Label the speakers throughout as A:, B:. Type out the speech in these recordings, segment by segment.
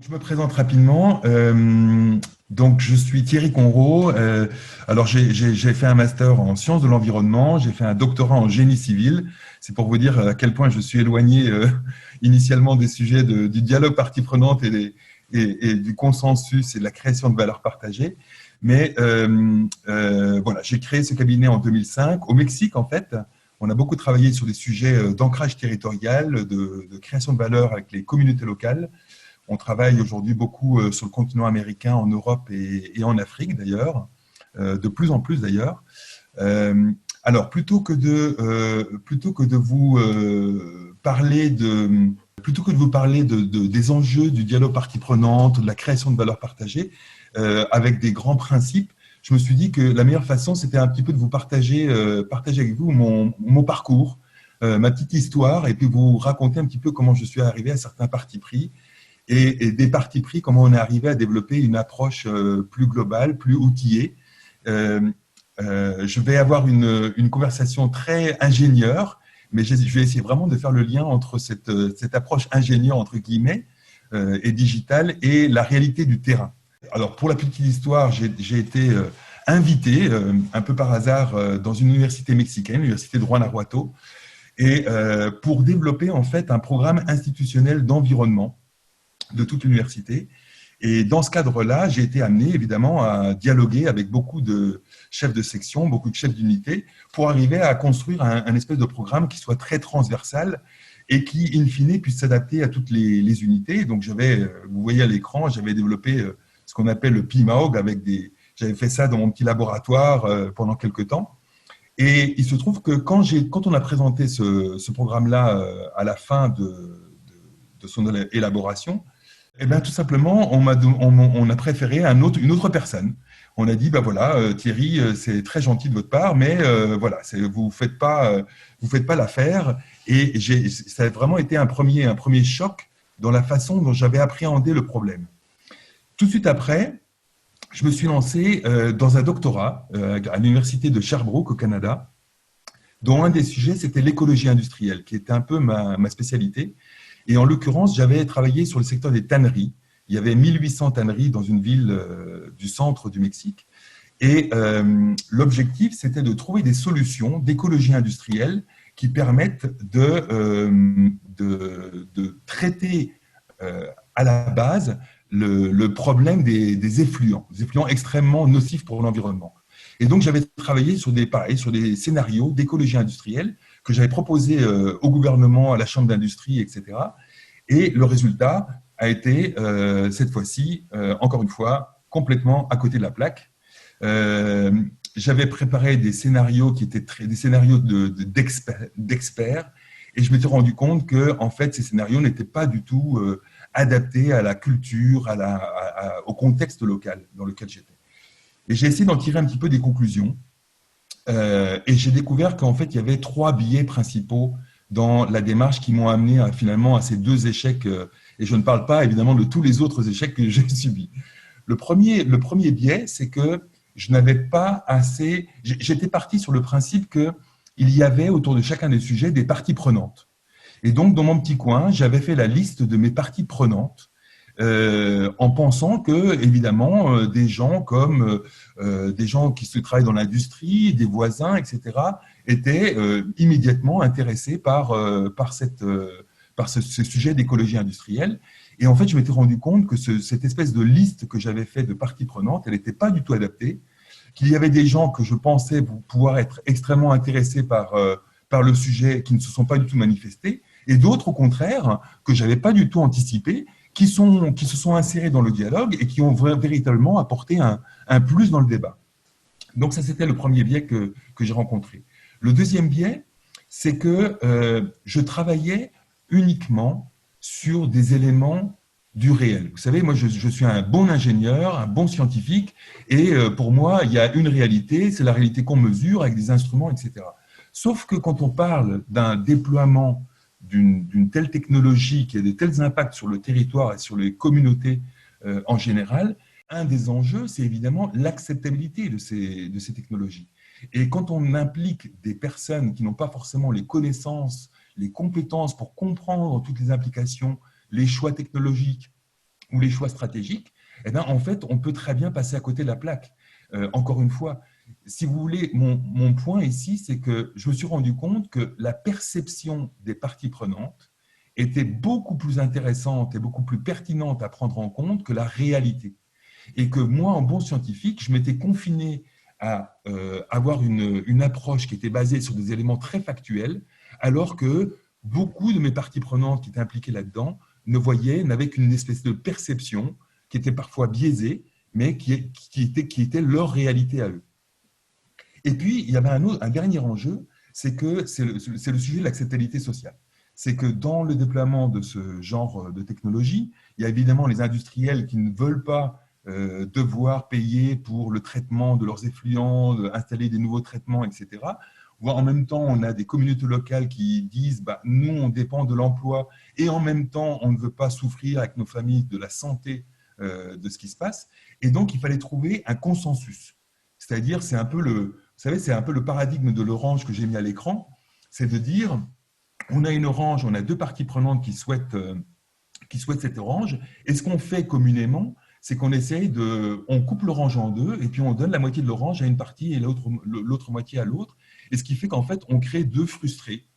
A: Je me présente rapidement. Donc, je suis Thierry Conrot. Alors, j'ai fait un master en sciences de l'environnement. J'ai fait un doctorat en génie civil. C'est pour vous dire à quel point je suis éloigné initialement des sujets du dialogue partie prenante et du consensus et de la création de valeurs partagées. Mais voilà, j'ai créé ce cabinet en 2005 au Mexique, en fait. On a beaucoup travaillé sur des sujets d'ancrage territorial, de création de valeur avec les communautés locales. On travaille aujourd'hui beaucoup sur le continent américain, en Europe et en Afrique d'ailleurs, de plus en plus d'ailleurs. Euh, alors, plutôt que de vous parler des enjeux du dialogue partie prenante, de la création de valeurs partagées, avec des grands principes, je me suis dit que la meilleure façon, c'était un petit peu de vous partager avec vous mon parcours, ma petite histoire, et puis vous raconter un petit peu comment je suis arrivé à certains partis pris et des partis pris, comment on est arrivé à développer une approche plus globale, plus outillée. Euh, je vais avoir une conversation très ingénieure, mais je vais essayer vraiment de faire le lien entre cette approche ingénieure, entre guillemets, et digitale, et la réalité du terrain. Alors, pour la petite histoire, j'ai été invité, un peu par hasard, dans une université mexicaine, l'université de Guanajuato, et pour développer en fait un programme institutionnel d'environnement de toute l'université. Et dans ce cadre-là, j'ai été amené évidemment à dialoguer avec beaucoup de chefs de section, beaucoup de chefs d'unité, pour arriver à construire un espèce de programme qui soit très transversal et qui, in fine, puisse s'adapter à toutes les unités. Donc, vous voyez à l'écran, j'avais développé ce qu'on appelle le PIMAOG j'avais fait ça dans mon petit laboratoire pendant quelques temps. Et il se trouve que quand on a présenté ce programme-là à la fin de son élaboration, eh bien, tout simplement, on a préféré une autre personne. On a dit, bah voilà, Thierry, c'est très gentil de votre part, mais voilà, vous faites pas l'affaire. Et ça a vraiment été un premier choc dans la façon dont j'avais appréhendé le problème. Tout de suite après, je me suis lancé dans un doctorat à l'université de Sherbrooke au Canada, dont un des sujets, c'était l'écologie industrielle, qui était un peu ma spécialité. Et en l'occurrence, j'avais travaillé sur le secteur des tanneries. Il y avait 1800 tanneries dans une ville du centre du Mexique. Et l'objectif, c'était de trouver des solutions d'écologie industrielle qui permettent de traiter à la base le problème des effluents extrêmement nocifs pour l'environnement. Et donc, j'avais travaillé sur sur des scénarios d'écologie industrielle que j'avais proposés au gouvernement, à la Chambre d'industrie, etc. Et le résultat a été, cette fois-ci, encore une fois, complètement à côté de la plaque. J'avais préparé des scénarios qui étaient des scénarios d'experts, et je m'étais rendu compte que, en fait, ces scénarios n'étaient pas du tout adaptés à la culture, au contexte local dans lequel j'étais. Et j'ai essayé d'en tirer un petit peu des conclusions. Et j'ai découvert qu'en fait, il y avait trois biais principaux dans la démarche qui m'ont amené finalement à ces deux échecs. Et je ne parle pas évidemment de tous les autres échecs que j'ai subis. Le premier biais, c'est que je n'avais pas assez. J'étais parti sur le principe qu'il y avait autour de chacun des sujets des parties prenantes. Et donc, dans mon petit coin, j'avais fait la liste de mes parties prenantes en pensant que, évidemment, des gens qui se travaillent dans l'industrie, des voisins, etc., étaient immédiatement intéressés par ce sujet d'écologie industrielle. Et en fait, je m'étais rendu compte que cette espèce de liste que j'avais faite de parties prenantes, elle n'était pas du tout adaptée, qu'il y avait des gens que je pensais pouvoir être extrêmement intéressés par le sujet qui ne se sont pas du tout manifestés, et d'autres, au contraire, que je n'avais pas du tout anticipé, qui se sont insérés dans le dialogue et qui ont véritablement apporté un plus dans le débat. Donc ça, c'était le premier biais que j'ai rencontré. Le deuxième biais, c'est que je travaillais uniquement sur des éléments du réel. Vous savez, moi, je suis un bon ingénieur, un bon scientifique, et pour moi, il y a une réalité, c'est la réalité qu'on mesure avec des instruments, etc. Sauf que quand on parle d'un déploiement d'une telle technologie qui a de tels impacts sur le territoire et sur les communautés en général, un des enjeux, c'est évidemment l'acceptabilité de ces technologies. Et quand on implique des personnes qui n'ont pas forcément les connaissances, les compétences pour comprendre toutes les implications, les choix technologiques ou les choix stratégiques, eh bien, en fait, on peut très bien passer à côté de la plaque. Encore une fois, si vous voulez, mon point ici, c'est que je me suis rendu compte que la perception des parties prenantes était beaucoup plus intéressante et beaucoup plus pertinente à prendre en compte que la réalité. Et que moi, en bon scientifique, je m'étais confiné à avoir une approche qui était basée sur des éléments très factuels, alors que beaucoup de mes parties prenantes qui étaient impliquées là-dedans n'avaient qu'une espèce de perception qui était parfois biaisée, mais qui était leur réalité à eux. Et puis, il y avait un dernier enjeu, c'est le sujet de l'acceptabilité sociale. C'est que dans le déploiement de ce genre de technologie, il y a évidemment les industriels qui ne veulent pas devoir payer pour le traitement de leurs effluents, installer des nouveaux traitements, etc. En même temps, on a des communautés locales qui disent bah, nous, on dépend de l'emploi et en même temps, on ne veut pas souffrir avec nos familles de la santé de ce qui se passe. Et donc, il fallait trouver un consensus. C'est-à-dire, c'est un peu vous savez, c'est un peu le paradigme de l'orange que j'ai mis à l'écran. C'est de dire, on a une orange, on a deux parties prenantes qui souhaitent cette orange. Et ce qu'on fait communément, c'est qu'on on coupe l'orange en deux et puis on donne la moitié de l'orange à une partie et l'autre moitié à l'autre. Et ce qui fait qu'en fait, on crée deux frustrés,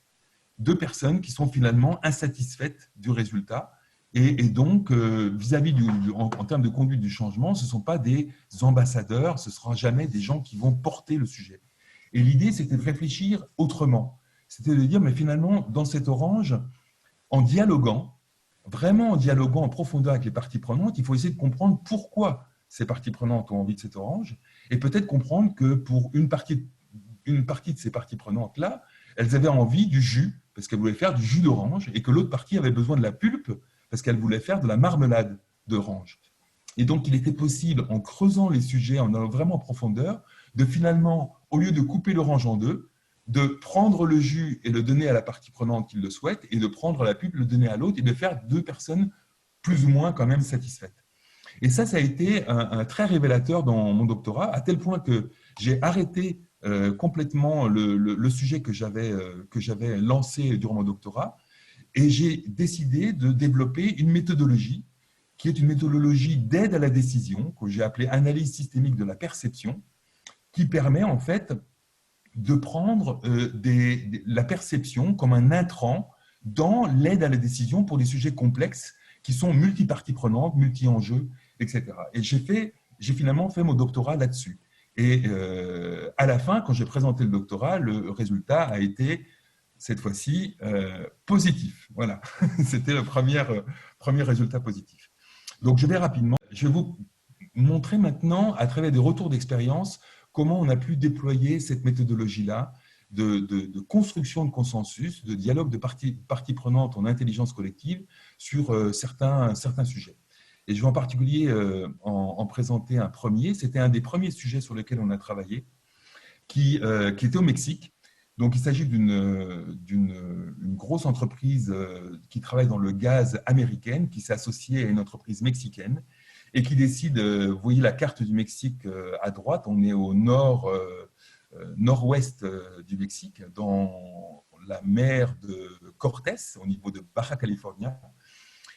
A: deux personnes qui sont finalement insatisfaites du résultat. Et donc, vis-à-vis en termes de conduite du changement, ce ne sont pas des ambassadeurs, ce ne sera jamais des gens qui vont porter le sujet. Et l'idée, c'était de réfléchir autrement. C'était de dire, mais finalement, dans cette orange, en dialoguant, vraiment en dialoguant en profondeur avec les parties prenantes, il faut essayer de comprendre pourquoi ces parties prenantes ont envie de cette orange, et peut-être comprendre que pour une partie de ces parties prenantes-là, elles avaient envie du jus, parce qu'elles voulaient faire du jus d'orange, et que l'autre partie avait besoin de la pulpe, parce qu'elle voulait faire de la marmelade d'orange. Et donc, il était possible, en creusant les sujets, en allant vraiment en profondeur, de finalement, au lieu de couper l'orange en deux, de prendre le jus et le donner à la partie prenante qui le souhaite, et de prendre la pulpe, le donner à l'autre, et de faire deux personnes plus ou moins quand même satisfaites. Et ça a été un très révélateur dans mon doctorat, à tel point que j'ai arrêté complètement le sujet que j'avais lancé durant mon doctorat, et j'ai décidé de développer une méthodologie qui est une méthodologie d'aide à la décision, que j'ai appelée analyse systémique de la perception, qui permet en fait de prendre la perception comme un intrant dans l'aide à la décision pour des sujets complexes qui sont multiparties prenantes, multi-enjeux, etc. Et j'ai finalement fait mon doctorat là-dessus. Et à la fin, quand j'ai présenté le doctorat, le résultat a été, cette fois-ci, positif. Voilà, c'était le premier résultat positif. Donc, je vais rapidement, je vais vous montrer maintenant, à travers des retours d'expérience, comment on a pu déployer cette méthodologie-là de construction de consensus, de dialogue de parties prenantes en intelligence collective sur certains sujets. Et je vais en particulier en présenter un premier. C'était un des premiers sujets sur lesquels on a travaillé, qui était au Mexique. Donc, il s'agit d'une grosse entreprise qui travaille dans le gaz américaine, qui s'est associée à une entreprise mexicaine et qui décide, vous voyez la carte du Mexique à droite, on est au nord-ouest du Mexique, dans la mer de Cortés, au niveau de Baja California,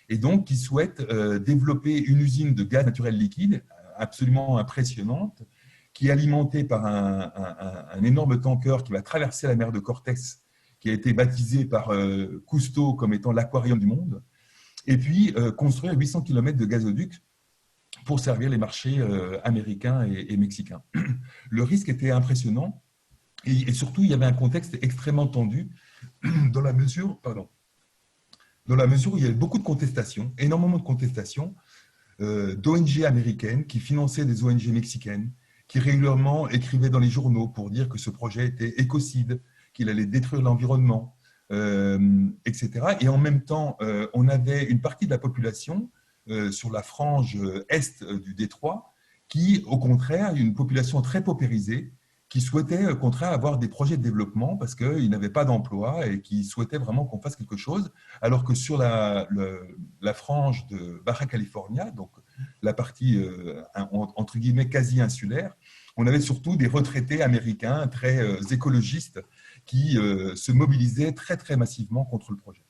A: et donc qui souhaite développer une usine de gaz naturel liquide absolument impressionnante, qui est alimentée par un énorme tanker qui va traverser la mer de Cortés, qui a été baptisé par Cousteau comme étant l'aquarium du monde, et puis construire 800 km de gazoduc pour servir les marchés américains et mexicains. Le risque était impressionnant et surtout, il y avait un contexte extrêmement tendu dans la mesure où il y avait beaucoup de contestations, énormément de contestations d'ONG américaines qui finançaient des ONG mexicaines, qui régulièrement écrivaient dans les journaux pour dire que ce projet était écocide, qu'il allait détruire l'environnement, etc. Et en même temps, on avait une partie de la population sur la frange est du détroit, qui, au contraire, une population très paupérisée, qui souhaitait, au contraire, avoir des projets de développement parce qu'ils n'avaient pas d'emploi et qui souhaitaient vraiment qu'on fasse quelque chose, alors que sur la frange de Baja California, donc la partie, entre guillemets, quasi insulaire, on avait surtout des retraités américains très écologistes qui se mobilisaient très, très massivement contre le projet.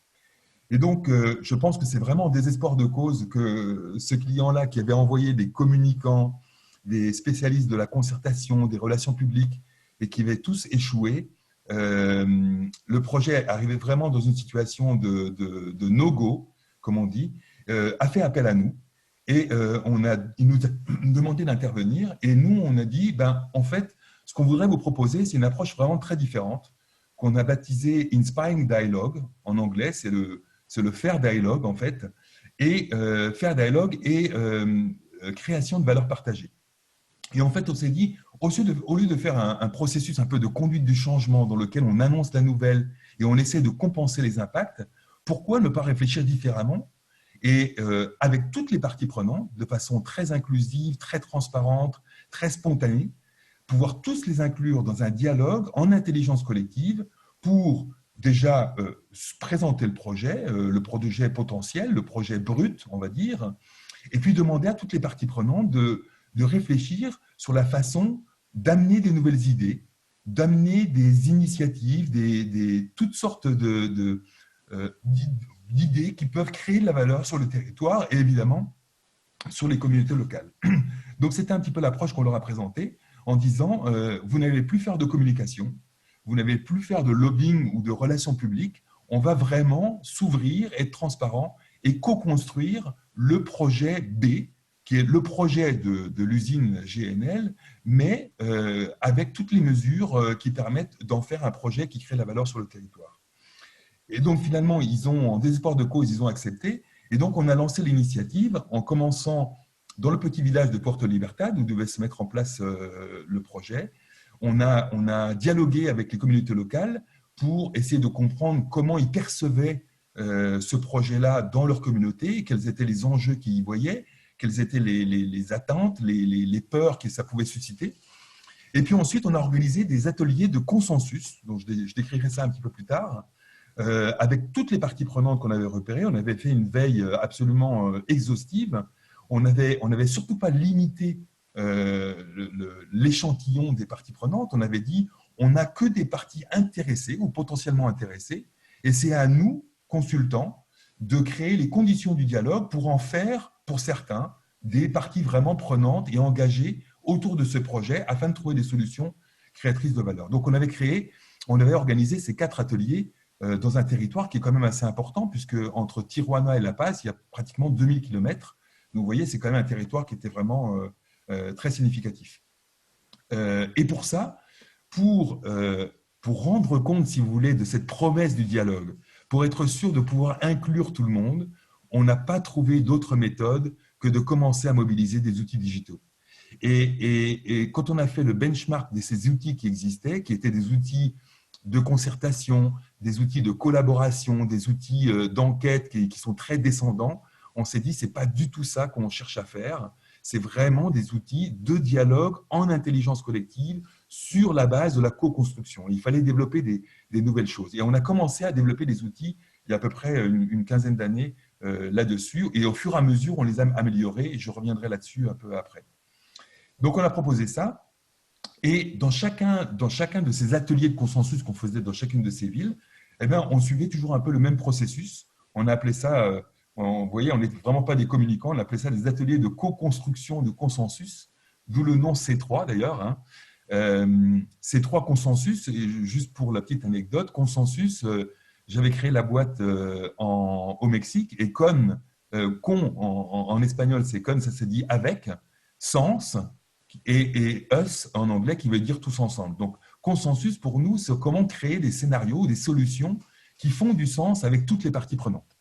A: Et donc, je pense que c'est vraiment en désespoir de cause que ce client-là, qui avait envoyé des communicants, des spécialistes de la concertation, des relations publiques, et qui avaient tous échoué, le projet arrivait vraiment dans une situation de no-go, comme on dit, a fait appel à nous. Et il nous a demandé d'intervenir. Et nous, on a dit, ben, en fait, ce qu'on voudrait vous proposer, c'est une approche vraiment très différente, qu'on a baptisée Inspiring Dialogue. En anglais, c'est le faire dialogue, en fait. Et faire dialogue et création de valeur partagée. Et en fait, on s'est dit, au lieu de faire un processus un peu de conduite du changement dans lequel on annonce la nouvelle et on essaie de compenser les impacts, pourquoi ne pas réfléchir différemment et avec toutes les parties prenantes, de façon très inclusive, très transparente, très spontanée, pouvoir tous les inclure dans un dialogue en intelligence collective pour déjà présenter le projet potentiel, le projet brut, on va dire, et puis demander à toutes les parties prenantes de réfléchir sur la façon d'amener des nouvelles idées, d'amener des initiatives, toutes sortes d'idées qui peuvent créer de la valeur sur le territoire et évidemment sur les communautés locales. Donc c'était un petit peu l'approche qu'on leur a présentée en disant vous n'allez plus faire de communication, vous n'allez plus faire de lobbying ou de relations publiques, on va vraiment s'ouvrir, être transparent et co-construire le projet B, qui est le projet de l'usine GNL, mais avec toutes les mesures qui permettent d'en faire un projet qui crée de la valeur sur le territoire. Et donc finalement, en désespoir de cause, ils ont accepté. Et donc on a lancé l'initiative en commençant dans le petit village de Puerto Libertad, où devait se mettre en place le projet. On a dialogué avec les communautés locales pour essayer de comprendre comment ils percevaient ce projet-là dans leur communauté, quels étaient les enjeux qu'ils y voyaient, quelles étaient les attentes, les peurs que ça pouvait susciter. Et puis ensuite, on a organisé des ateliers de consensus, donc je décrirai ça un petit peu plus tard, avec toutes les parties prenantes qu'on avait repérées. On avait fait une veille absolument exhaustive. On n'avait surtout pas limité l'échantillon des parties prenantes. On avait dit, on n'a que des parties intéressées ou potentiellement intéressées, et c'est à nous, consultants, de créer les conditions du dialogue pour en faire, pour certains, des parties vraiment prenantes et engagées autour de ce projet afin de trouver des solutions créatrices de valeur. Donc, on avait organisé ces 4 ateliers dans un territoire qui est quand même assez important, puisque entre Tijuana et La Paz, il y a pratiquement 2000 km. Donc, vous voyez, c'est quand même un territoire qui était vraiment très significatif. Et pour ça, pour rendre compte, si vous voulez, de cette promesse du dialogue, pour être sûr de pouvoir inclure tout le monde, on n'a pas trouvé d'autre méthode que de commencer à mobiliser des outils digitaux. Et quand on a fait le benchmark de ces outils qui existaient, qui étaient des outils de concertation, des outils de collaboration, des outils d'enquête qui sont très descendants, on s'est dit, ce n'est pas du tout ça qu'on cherche à faire. C'est vraiment des outils de dialogue en intelligence collective sur la base de la co-construction. Il fallait développer des nouvelles choses. Et on a commencé à développer des outils il y a à peu près une quinzaine d'années là-dessus. Et au fur et à mesure, on les a améliorés. Et je reviendrai là-dessus un peu après. Donc, on a proposé ça. Et dans chacun de ces ateliers de consensus qu'on faisait dans chacune de ces villes, eh bien, on suivait toujours un peu le même processus. On a appelé ça, vous voyez, on n'était vraiment pas des communicants, on appelait ça des ateliers de co-construction de consensus, d'où le nom C3 d'ailleurs. Hein. C3 consensus, et juste pour la petite anecdote, consensus, j'avais créé la boîte au Mexique, et con en espagnol, c'est con, ça se dit avec, sens, et us en anglais qui veut dire tous ensemble. Donc, consensus pour nous, c'est comment créer des scénarios, des solutions qui font du sens avec toutes les parties prenantes.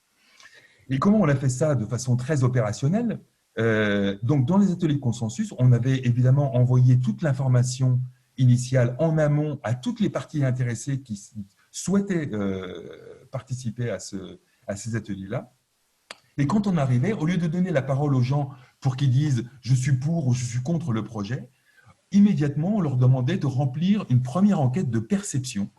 A: Et comment on a fait ça de façon très opérationnelle? Donc, dans les ateliers de consensus, on avait évidemment envoyé toute l'information initiale en amont à toutes les parties intéressées qui souhaitaient participer à ces ateliers-là. Et quand on arrivait, au lieu de donner la parole aux gens pour qu'ils disent « je suis pour » ou « je suis contre le projet », immédiatement, on leur demandait de remplir une première enquête de perception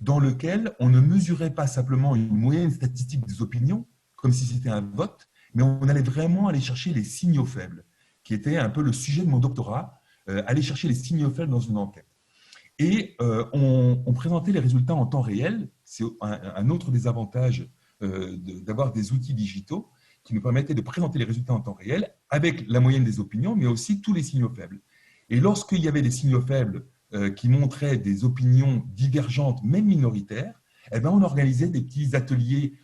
A: dans laquelle on ne mesurait pas simplement une moyenne statistique des opinions, comme si c'était un vote, mais on allait vraiment aller chercher les signaux faibles, qui était un peu le sujet de mon doctorat, aller chercher les signaux faibles dans une enquête. Et on présentait les résultats en temps réel. C'est un autre des avantages d'avoir des outils digitaux qui nous permettaient de présenter les résultats en temps réel avec la moyenne des opinions, mais aussi tous les signaux faibles. Et lorsqu'il y avait des signaux faibles qui montraient des opinions divergentes, même minoritaires, eh ben, on organisait des petits ateliers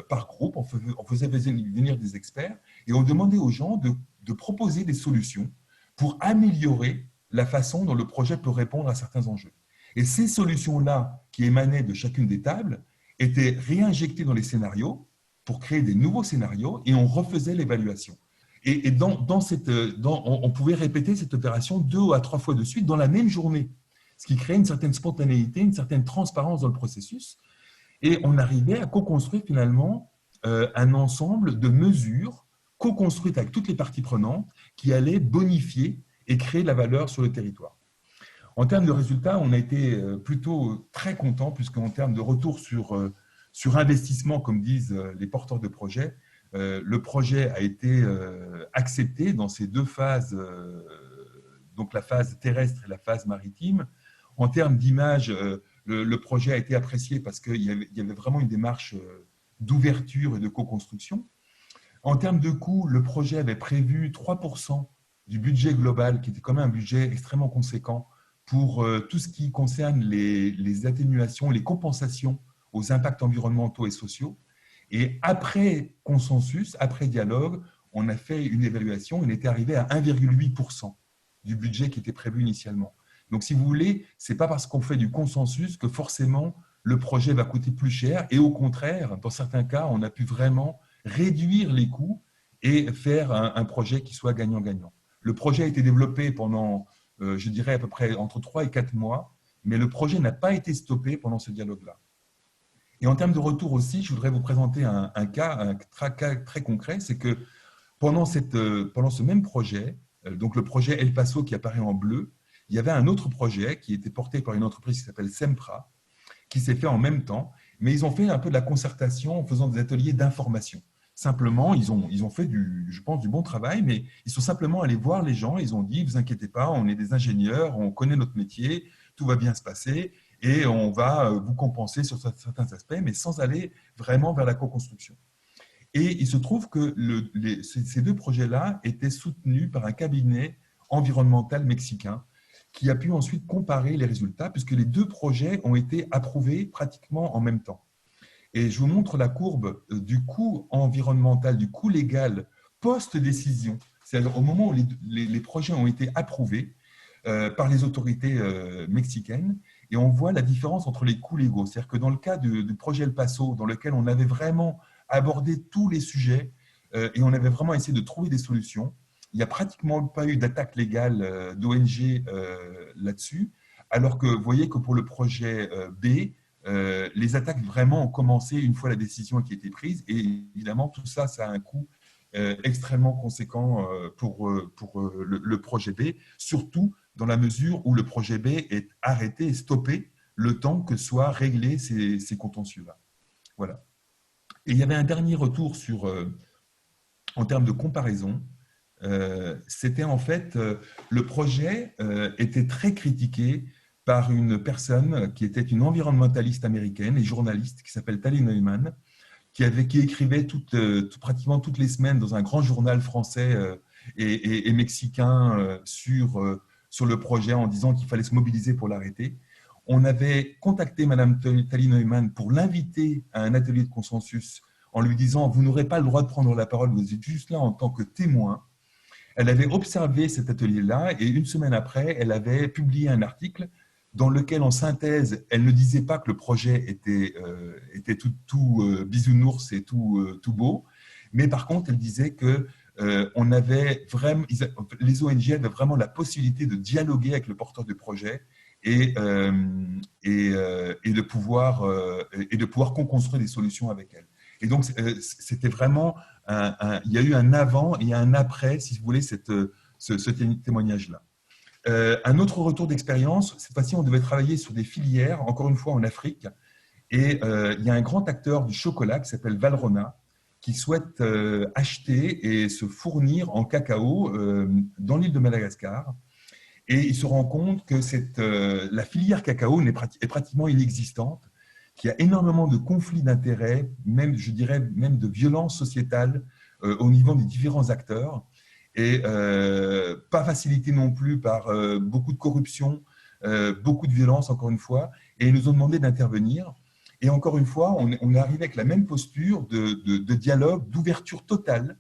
A: par groupe, on faisait venir des experts et on demandait aux gens de proposer des solutions pour améliorer la façon dont le projet peut répondre à certains enjeux. Et ces solutions-là, qui émanaient de chacune des tables, étaient réinjectées dans les scénarios pour créer des nouveaux scénarios et on refaisait l'évaluation. Et on pouvait répéter cette opération 2 à 3 fois de suite dans la même journée, ce qui créait une certaine spontanéité, une certaine transparence dans le processus. Et on arrivait à co-construire finalement un ensemble de mesures co-construites avec toutes les parties prenantes qui allaient bonifier et créer de la valeur sur le territoire. En termes de résultats, on a été plutôt très contents puisqu'en termes de retour sur investissement, comme disent les porteurs de projets, le projet a été accepté dans ces 2 phases, donc la phase terrestre et la phase maritime. En termes d'image, le projet a été apprécié parce qu'il y avait vraiment une démarche d'ouverture et de co-construction. En termes de coûts, le projet avait prévu 3% du budget global, qui était quand même un budget extrêmement conséquent pour tout ce qui concerne les atténuations, les compensations aux impacts environnementaux et sociaux. Et après consensus, après dialogue, on a fait une évaluation, on était arrivé à 1,8% du budget qui était prévu initialement. Donc, si vous voulez, ce n'est pas parce qu'on fait du consensus que forcément le projet va coûter plus cher. Et au contraire, dans certains cas, on a pu vraiment réduire les coûts et faire un projet qui soit gagnant-gagnant. Le projet a été développé pendant, je dirais, à peu près entre 3 et 4 mois, mais le projet n'a pas été stoppé pendant ce dialogue-là. Et en termes de retour aussi, je voudrais vous présenter un cas très concret, c'est que pendant ce même projet, donc le projet El Paso qui apparaît en bleu, il y avait un autre projet qui était porté par une entreprise qui s'appelle Sempra, qui s'est fait en même temps, mais ils ont fait un peu de la concertation en faisant des ateliers d'information. Simplement, ils ont fait, je pense, du bon travail, mais ils sont simplement allés voir les gens, ils ont dit, vous inquiétez pas, on est des ingénieurs, on connaît notre métier, tout va bien se passer, et on va vous compenser sur certains aspects, mais sans aller vraiment vers la co-construction. Et il se trouve que ces 2 projets-là étaient soutenus par un cabinet environnemental mexicain qui a pu ensuite comparer les résultats, puisque les 2 projets ont été approuvés pratiquement en même temps. Et je vous montre la courbe du coût environnemental, du coût légal post-décision, c'est-à-dire au moment où les projets ont été approuvés par les autorités mexicaines, et on voit la différence entre les coûts légaux. C'est-à-dire que dans le cas du projet El Paso, dans lequel on avait vraiment abordé tous les sujets et on avait vraiment essayé de trouver des solutions, il n'y a pratiquement pas eu d'attaque légale d'ONG là-dessus, alors que vous voyez que pour le projet B, les attaques vraiment ont commencé une fois la décision qui a été prise, et évidemment tout ça, ça a un coût extrêmement conséquent pour le projet B, surtout dans la mesure où le projet B est arrêté et stoppé le temps que soient réglés ces contentieux-là. Voilà. Et il y avait un dernier retour en termes de comparaison. C'était en fait, le projet était très critiqué par une personne qui était une environnementaliste américaine et journaliste qui s'appelle Tali Neumann, qui écrivait pratiquement toutes les semaines dans un grand journal français et mexicain sur le projet en disant qu'il fallait se mobiliser pour l'arrêter. On avait contacté Madame Tali Neumann pour l'inviter à un atelier de consensus en lui disant « Vous n'aurez pas le droit de prendre la parole, vous êtes juste là en tant que témoin ». Elle avait observé cet atelier-là et une semaine après, elle avait publié un article dans lequel, en synthèse, elle ne disait pas que le projet était tout bisounours et tout beau, mais par contre, elle disait que on avait vraiment, les ONG avaient vraiment la possibilité de dialoguer avec le porteur du projet et de pouvoir co-construire des solutions avec elle. Et donc, c'était vraiment, il y a eu un avant et un après, si vous voulez, ce témoignage-là. Un autre retour d'expérience, cette fois-ci, on devait travailler sur des filières, encore une fois en Afrique, et il y a un grand acteur du chocolat qui s'appelle Valrhona, qui souhaite acheter et se fournir en cacao dans l'île de Madagascar. Et il se rend compte que la filière cacao est pratiquement inexistante, qu'il y a énormément de conflits d'intérêts, même, je dirais, même de violences sociétales au niveau des différents acteurs, et pas facilité non plus par beaucoup de corruption, beaucoup de violence, encore une fois, et ils nous ont demandé d'intervenir. Et encore une fois, on est arrivé avec la même posture de dialogue, d'ouverture totale,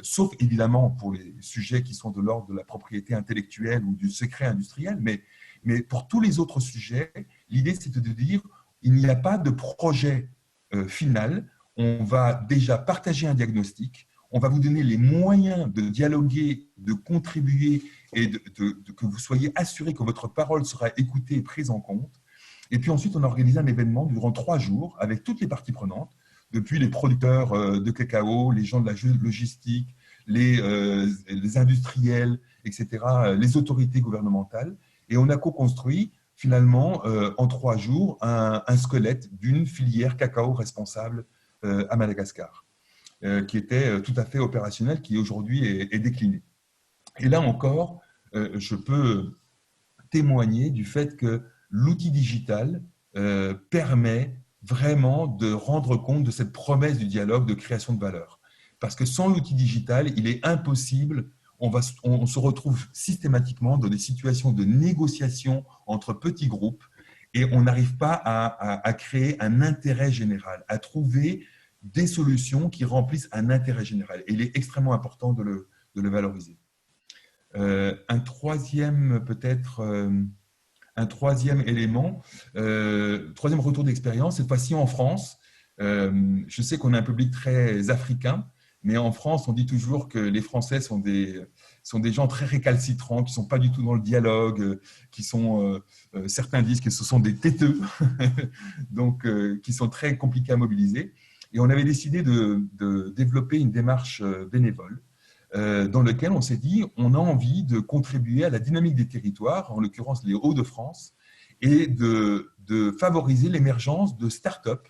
A: sauf évidemment pour les sujets qui sont de l'ordre de la propriété intellectuelle ou du secret industriel, mais pour tous les autres sujets, l'idée c'est de dire il n'y a pas de projet final, on va déjà partager un diagnostic, on va vous donner les moyens de dialoguer, de contribuer et que vous soyez assuré que votre parole sera écoutée et prise en compte. Et puis ensuite, on a organisé un événement durant 3 jours avec toutes les parties prenantes, depuis les producteurs de cacao, les gens de la logistique, les industriels, etc., les autorités gouvernementales. Et on a co-construit finalement en 3 jours un squelette d'une filière cacao responsable à Madagascar, qui était tout à fait opérationnelle, qui aujourd'hui est déclinée. Et là encore, je peux témoigner du fait que l'outil digital permet vraiment de rendre compte de cette promesse du dialogue de création de valeur. Parce que sans l'outil digital, il est impossible, on se retrouve systématiquement dans des situations de négociation entre petits groupes et on n'arrive pas à créer un intérêt général, à trouver des solutions qui remplissent un intérêt général. Et il est extrêmement important de le valoriser. Un troisième, peut-être, un troisième élément, troisième retour d'expérience, cette fois-ci en France. Je sais qu'on a un public très africain, mais en France, on dit toujours que les Français sont des gens très récalcitrants, qui ne sont pas du tout dans le dialogue, certains disent que ce sont des têteux, donc qui sont très compliqués à mobiliser. Et on avait décidé de développer une démarche bénévole dans lequel on s'est dit on a envie de contribuer à la dynamique des territoires, en l'occurrence les Hauts-de-France, et de favoriser l'émergence de start-up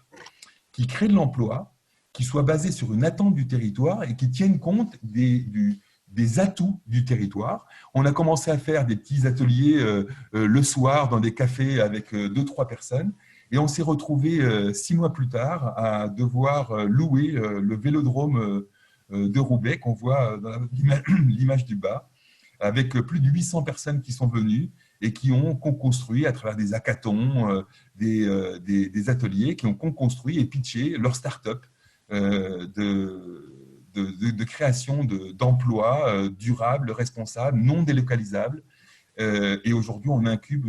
A: qui créent de l'emploi, qui soient basées sur une attente du territoire et qui tiennent compte des atouts du territoire. On a commencé à faire des petits ateliers le soir dans des cafés avec 2-3 personnes et on s'est retrouvé 6 mois plus tard à devoir louer le vélodrome de Roubaix qu'on voit dans l'image du bas, avec plus de 800 personnes qui sont venues et qui ont construit à travers des hackathons, des ateliers, qui ont construit et pitché leur start-up de création d'emplois durables, responsables, non délocalisables. Et aujourd'hui, on incube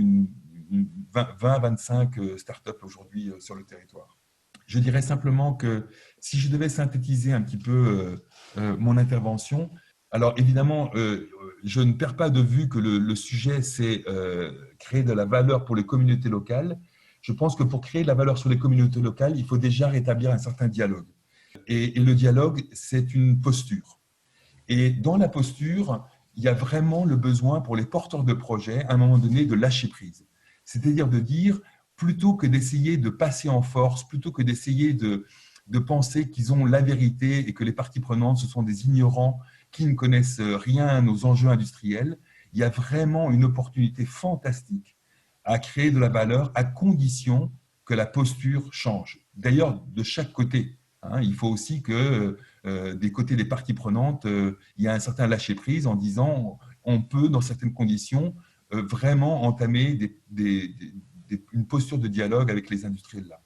A: 20-25 start-up aujourd'hui sur le territoire. Je dirais simplement que si je devais synthétiser un petit peu mon intervention, alors évidemment, je ne perds pas de vue que le sujet, c'est créer de la valeur pour les communautés locales. Je pense que pour créer de la valeur sur les communautés locales, il faut déjà rétablir un certain dialogue. Et le dialogue, c'est une posture. Et dans la posture, il y a vraiment le besoin pour les porteurs de projets, à un moment donné, de lâcher prise. C'est-à-dire de dire, plutôt que d'essayer de passer en force, plutôt que d'essayer de penser qu'ils ont la vérité et que les parties prenantes, ce sont des ignorants qui ne connaissent rien aux enjeux industriels, il y a vraiment une opportunité fantastique à créer de la valeur à condition que la posture change. D'ailleurs, de chaque côté. Il faut aussi que des côtés des parties prenantes, il y a un certain lâcher-prise en disant on peut, dans certaines conditions, vraiment entamer une posture de dialogue avec les industriels là.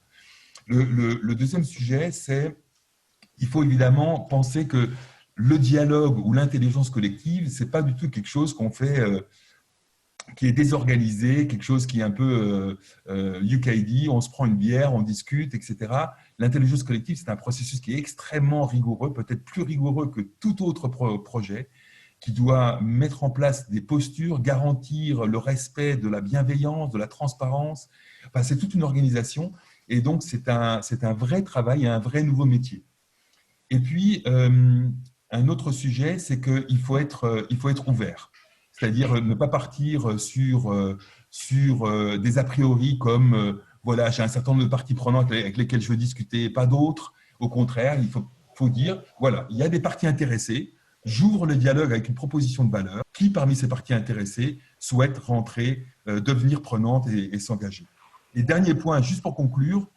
A: Le deuxième sujet, c'est il faut évidemment penser que le dialogue ou l'intelligence collective, ce n'est pas du tout quelque chose qu'on fait, qui est désorganisé, quelque chose qui est un peu UKD, on se prend une bière, on discute, etc. L'intelligence collective, c'est un processus qui est extrêmement rigoureux, peut-être plus rigoureux que tout autre projet, qui doit mettre en place des postures, garantir le respect de la bienveillance, de la transparence. Enfin, c'est toute une organisation et donc c'est un vrai travail et un vrai nouveau métier. Et puis, un autre sujet, c'est qu'il faut être ouvert. C'est-à-dire ne pas partir sur des a priori comme voilà, j'ai un certain nombre de parties prenantes avec lesquelles je veux discuter, pas d'autres. Au contraire, il faut dire, voilà, il y a des parties intéressées, j'ouvre le dialogue avec une proposition de valeur. Qui, parmi ces parties intéressées, souhaite rentrer, devenir prenante et s'engager. Et dernier point, juste pour conclure,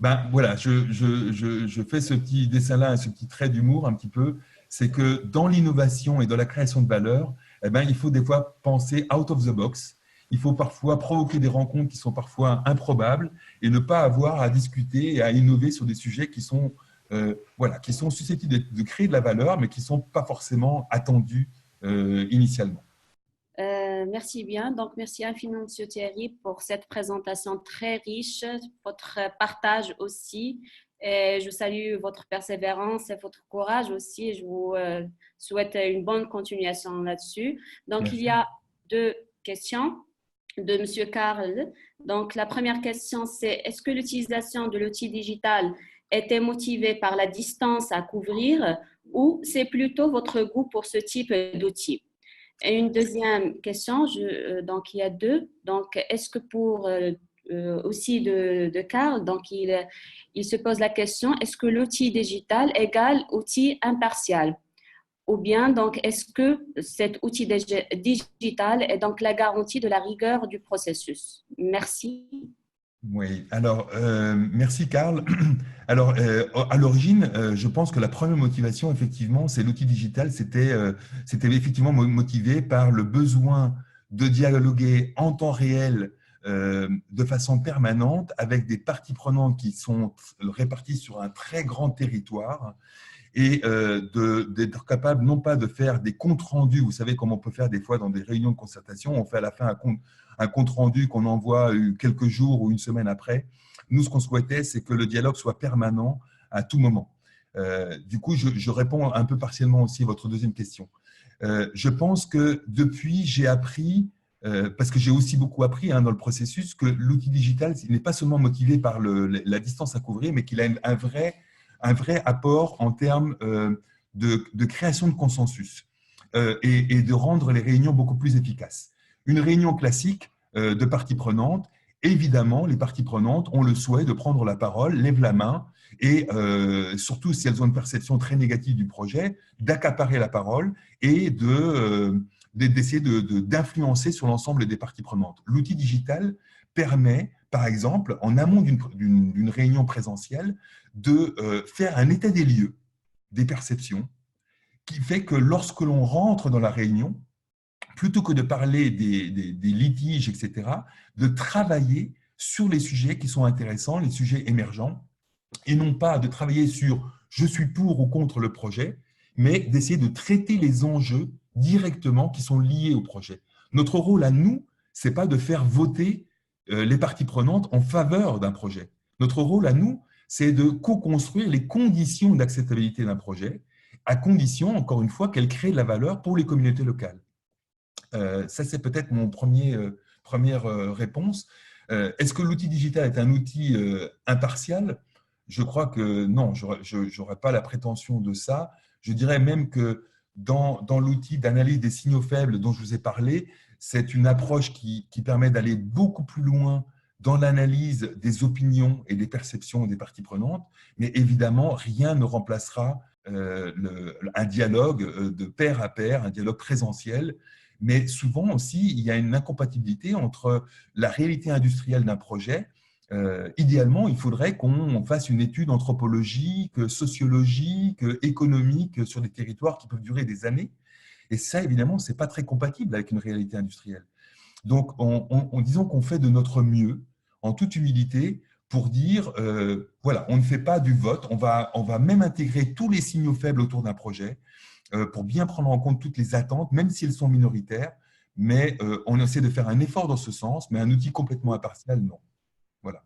A: Ben voilà, je fais ce petit dessin-là, ce petit trait d'humour un petit peu. C'est que dans l'innovation et dans la création de valeur, eh ben, il faut des fois penser out of the box. Il faut parfois provoquer des rencontres qui sont parfois improbables et ne pas avoir à discuter et à innover sur des sujets qui sont, voilà, qui sont susceptibles de créer de la valeur, mais qui ne sont pas forcément attendus initialement.
B: Merci bien. Donc, merci infiniment, Monsieur Thierry, pour cette présentation très riche, votre partage aussi. Et je salue votre persévérance et votre courage aussi. Je vous souhaite une bonne continuation là-dessus. Donc, il y
A: Merci.
B: a deux questions de Monsieur Karl. Donc, la première question, c'est est-ce que l'utilisation de l'outil digital était motivée par la distance à couvrir ou c'est plutôt votre goût pour ce type d'outil? Et une deuxième question, donc il y a deux. Donc, est-ce que pour aussi de Karl, donc il se pose la question, est-ce que l'outil digital égale outil impartial? Ou bien, donc, est-ce que cet outil digital est donc la garantie de la rigueur du processus? Merci.
A: Oui, alors merci Karl. Alors à l'origine, je pense que la première motivation, effectivement, c'est l'outil digital. C'était effectivement motivé par le besoin de dialoguer en temps réel, de façon permanente, avec des parties prenantes qui sont réparties sur un très grand territoire et d'être capable non pas de faire des comptes rendus, vous savez comme on peut faire des fois dans des réunions de concertation, on fait à la fin un compte rendu qu'on envoie quelques jours ou une semaine après. Nous, ce qu'on souhaitait, c'est que le dialogue soit permanent à tout moment. Du coup, je réponds un peu partiellement aussi à votre deuxième question. Je pense que depuis, j'ai appris, parce que j'ai aussi beaucoup appris dans le processus, que l'outil digital n'est pas seulement motivé par la distance à couvrir, mais qu'il a un vrai apport en termes de création de consensus et de rendre les réunions beaucoup plus efficaces. Une réunion classique de parties prenantes, évidemment, les parties prenantes ont le souhait de prendre la parole, lèvent la main et surtout si elles ont une perception très négative du projet, d'accaparer la parole et d'essayer d'influencer sur l'ensemble des parties prenantes. L'outil digital permet, par exemple, en amont d'une réunion présentielle, de faire un état des lieux des perceptions qui fait que lorsque l'on rentre dans la réunion, plutôt que de parler des litiges, etc., de travailler sur les sujets qui sont intéressants, les sujets émergents, et non pas de travailler sur je suis pour ou contre le projet, mais d'essayer de traiter les enjeux directement qui sont liés au projet. Notre rôle à nous, ce n'est pas de faire voter les parties prenantes en faveur d'un projet. Notre rôle à nous, c'est de co-construire les conditions d'acceptabilité d'un projet, à condition, encore une fois, qu'elle crée de la valeur pour les communautés locales. Ça, c'est peut-être mon première réponse. Est-ce que l'outil digital est un outil impartial? Je crois que non, je n'aurais pas la prétention de ça. Je dirais même que dans l'outil d'analyse des signaux faibles dont je vous ai parlé, c'est une approche qui permet d'aller beaucoup plus loin dans l'analyse des opinions et des perceptions des parties prenantes, mais évidemment, rien ne remplacera un dialogue de pair à pair, un dialogue présentiel. Mais souvent aussi, il y a une incompatibilité entre la réalité industrielle d'un projet. Idéalement, il faudrait qu'on fasse une étude anthropologique, sociologique, économique sur des territoires qui peuvent durer des années. Et ça, évidemment, ce n'est pas très compatible avec une réalité industrielle. Donc, disons qu'on fait de notre mieux, en toute humilité, pour dire, voilà, on ne fait pas du vote, on va même intégrer tous les signaux faibles autour d'un projet pour bien prendre en compte toutes les attentes, même si elles sont minoritaires, mais on essaie de faire un effort dans ce sens, mais un outil complètement impartial, non. Voilà.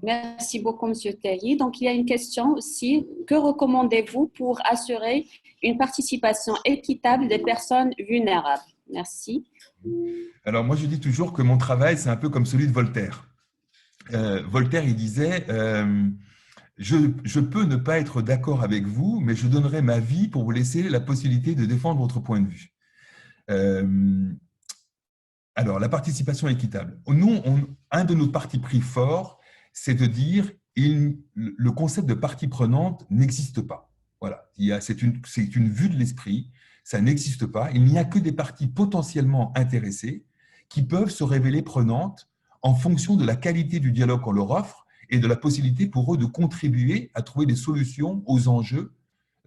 B: Merci beaucoup, Monsieur Terry. Donc, il y a une question aussi. Que recommandez-vous pour assurer une participation équitable des personnes vulnérables? Merci.
A: Alors, moi, je dis toujours que mon travail, c'est un peu comme celui de Voltaire. Voltaire, il disait je peux ne pas être d'accord avec vous, mais je donnerai ma vie pour vous laisser la possibilité de défendre votre point de vue. Alors, la participation équitable. Nous, un de nos partis pris forts, c'est de dire le concept de partie prenante n'existe pas. Voilà, c'est une vue de l'esprit, ça n'existe pas. Il n'y a que des parties potentiellement intéressées qui peuvent se révéler prenantes en fonction de la qualité du dialogue qu'on leur offre et de la possibilité pour eux de contribuer à trouver des solutions aux enjeux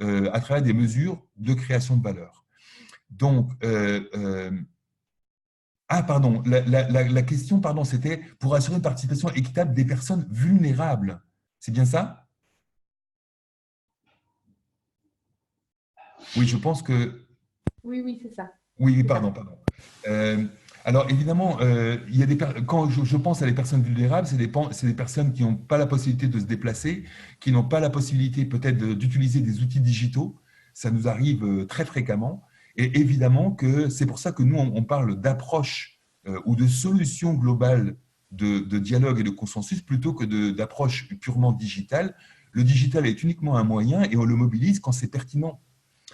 A: à travers des mesures de création de valeur. Donc, pardon, la question, pardon, c'était pour assurer une participation équitable des personnes vulnérables. C'est bien ça? Oui, je pense que…
C: Oui, oui, c'est ça.
A: Oui, pardon, pardon. Alors, évidemment, il y a quand je pense à les personnes vulnérables, c'est des personnes qui n'ont pas la possibilité de se déplacer, qui n'ont pas la possibilité peut-être d'utiliser des outils digitaux. Ça nous arrive très fréquemment. Et évidemment que c'est pour ça que nous, on parle d'approche ou de solution globale de dialogue et de consensus plutôt que d'approche purement digitale. Le digital est uniquement un moyen et on le mobilise quand c'est pertinent.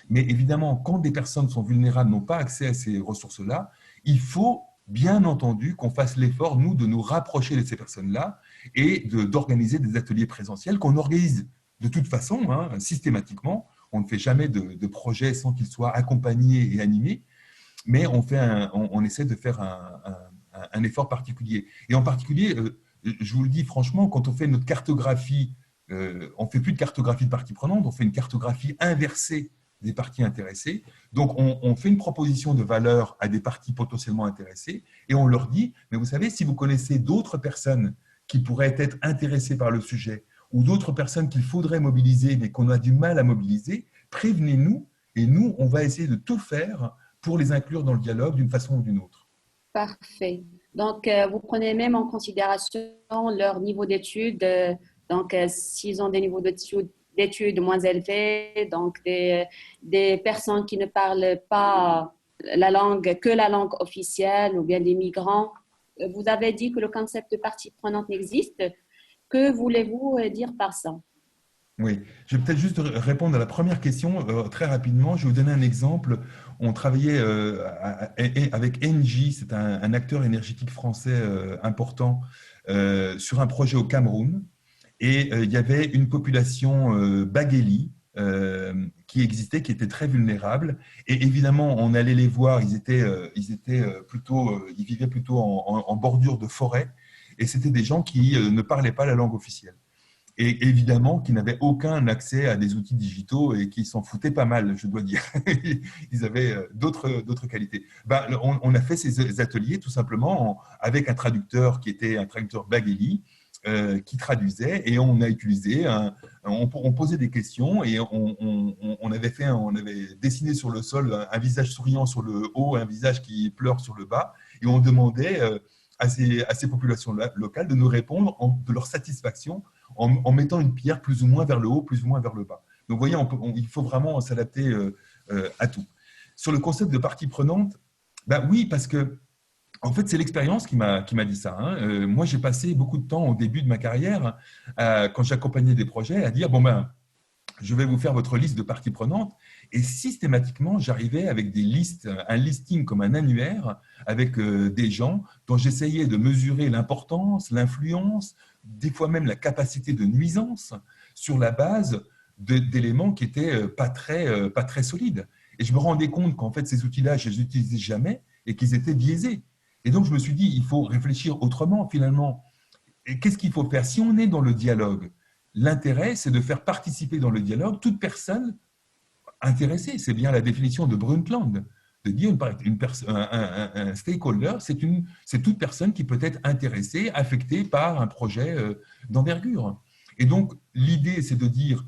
A: Mais évidemment, quand des personnes sont vulnérables, n'ont pas accès à ces ressources-là, il faut bien entendu qu'on fasse l'effort, nous, de nous rapprocher de ces personnes-là et d'organiser des ateliers présentiels qu'on organise de toute façon, hein, systématiquement. On ne fait jamais de projet sans qu'il soit accompagné et animé, mais on essaie de faire un effort particulier. Et en particulier, je vous le dis franchement, quand on fait notre cartographie, on ne fait plus de cartographie de parties prenantes, on fait une cartographie inversée des parties intéressées. Donc, on fait une proposition de valeur à des parties potentiellement intéressées et on leur dit, mais vous savez, si vous connaissez d'autres personnes qui pourraient être intéressées par le sujet ou d'autres personnes qu'il faudrait mobiliser mais qu'on a du mal à mobiliser, prévenez-nous et nous, on va essayer de tout faire pour les inclure dans le dialogue d'une façon ou d'une autre.
B: Parfait. Donc, vous prenez même en considération leur niveau d'études. Donc, s'ils ont des niveaux d'études moins élevés, donc des personnes qui ne parlent pas que la langue officielle ou bien des migrants. Vous avez dit que le concept de partie prenante n'existe. Que voulez-vous dire par ça?
A: Oui, je vais peut-être juste répondre à la première question très rapidement. Je vais vous donner un exemple. On travaillait avec Engie, c'est un acteur énergétique français important, sur un projet au Cameroun. Et il y avait une population Bagueli qui existait, qui était très vulnérable. Et évidemment, on allait les voir, ils vivaient plutôt en bordure de forêt. Et c'était des gens qui ne parlaient pas la langue officielle. Et évidemment, qui n'avaient aucun accès à des outils digitaux et qui s'en foutaient pas mal, je dois dire. Ils avaient d'autres qualités. On a fait ces ateliers tout simplement avec un traducteur qui était un traducteur Bagueli, qui traduisait, et on a utilisé, on posait des questions et on avait dessiné sur le sol un visage souriant sur le haut, un visage qui pleure sur le bas, et on demandait à ces populations locales de nous répondre de leur satisfaction en mettant une pierre plus ou moins vers le haut, plus ou moins vers le bas. Donc, vous voyez, il faut vraiment s'adapter à tout. Sur le concept de partie prenante, oui, parce que en fait, c'est l'expérience qui m'a dit ça. Hein. Moi, j'ai passé beaucoup de temps au début de ma carrière, quand j'accompagnais des projets, à dire, je vais vous faire votre liste de parties prenantes. Et systématiquement, j'arrivais avec des listes, un listing comme un annuaire, avec des gens dont j'essayais de mesurer l'importance, l'influence, des fois même la capacité de nuisance, sur la base d'éléments qui n'étaient pas très solides. Et je me rendais compte qu'en fait, ces outils-là, je ne les utilisais jamais et qu'ils étaient biaisés. Et donc, je me suis dit, il faut réfléchir autrement, finalement. Et qu'est-ce qu'il faut faire? Si on est dans le dialogue, l'intérêt, c'est de faire participer dans le dialogue toute personne intéressée. C'est bien la définition de Brundtland, de dire un stakeholder, c'est toute personne qui peut être intéressée, affectée par un projet d'envergure. Et donc, l'idée, c'est de dire,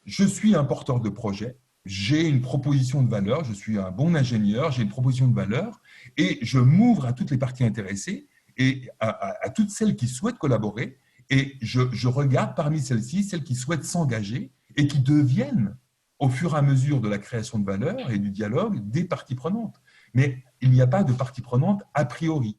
A: je suis un porteur de projet, j'ai une proposition de valeur, je suis un bon ingénieur, j'ai une proposition de valeur, et je m'ouvre à toutes les parties intéressées et à toutes celles qui souhaitent collaborer, et je regarde parmi celles-ci, celles qui souhaitent s'engager et qui deviennent, au fur et à mesure de la création de valeur et du dialogue, des parties prenantes. Mais il n'y a pas de parties prenantes a priori.